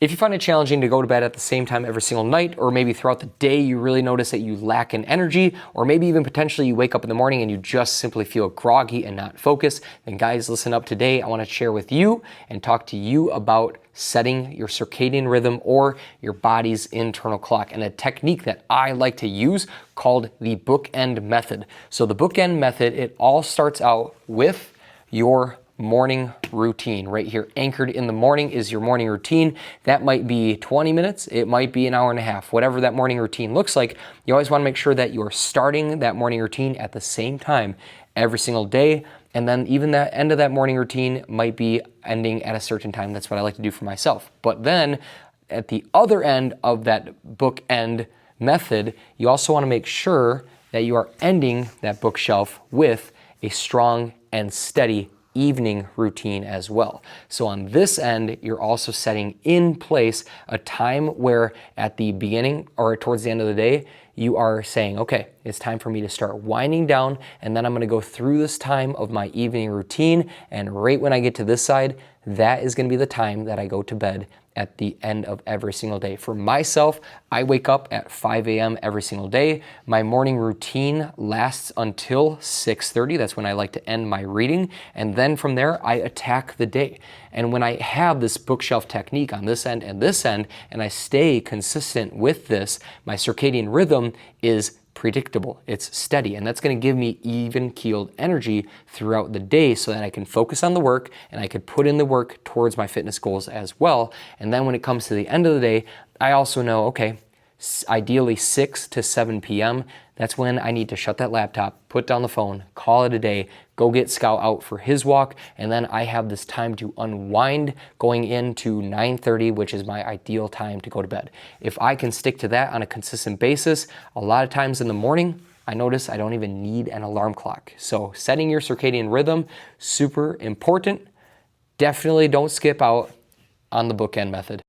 If you find it challenging to go to bed at the same time every single night, or maybe throughout the day you really notice that you lack in energy, or maybe even potentially you wake up in the morning and you just simply feel groggy and not focused, then guys, listen up. Today I want to share with you and talk to you about setting your circadian rhythm or your body's internal clock, and a technique that I like to use called the bookend method. So the bookend method, it all starts out with your morning routine. Right here, anchored in the morning, is your morning routine. That might be 20 minutes, it might be an hour and a half, whatever that morning routine looks like. You always want to make sure that you're starting that morning routine at the same time every single day. And then even that end of that morning routine might be ending at a certain time. That's what I like to do for myself. But then at the other end of that bookend method, you also want to make sure that you are ending that bookshelf with a strong and steady evening routine as well. So on this end, you're also setting in place a time where at the beginning or towards the end of the day, you are saying, okay, it's time for me to start winding down, and then I'm going to go through this time of my evening routine, and right when I get to this side, that is going to be the time that I go to bed at the end of every single day. For myself, I wake up at 5 a.m. every single day. My morning routine lasts until 6:30. That's when I like to end my reading. And then from there, I attack the day. And when I have this bookshelf technique on this end, and I stay consistent with this, my circadian rhythm is predictable, it's steady, and that's going to give me even-keeled energy throughout the day so that I can focus on the work and I could put in the work towards my fitness goals as well. And then when it comes to the end of the day, I also know, okay, ideally 6 to 7 p.m., that's when I need to shut that laptop, put down the phone, call it a day, go get Scout out for his walk, and then I have this time to unwind going into 9:30, which is my ideal time to go to bed. If I can stick to that on a consistent basis, a lot of times in the morning, I notice I don't even need an alarm clock. So setting your circadian rhythm, super important. Definitely don't skip out on the bookend method.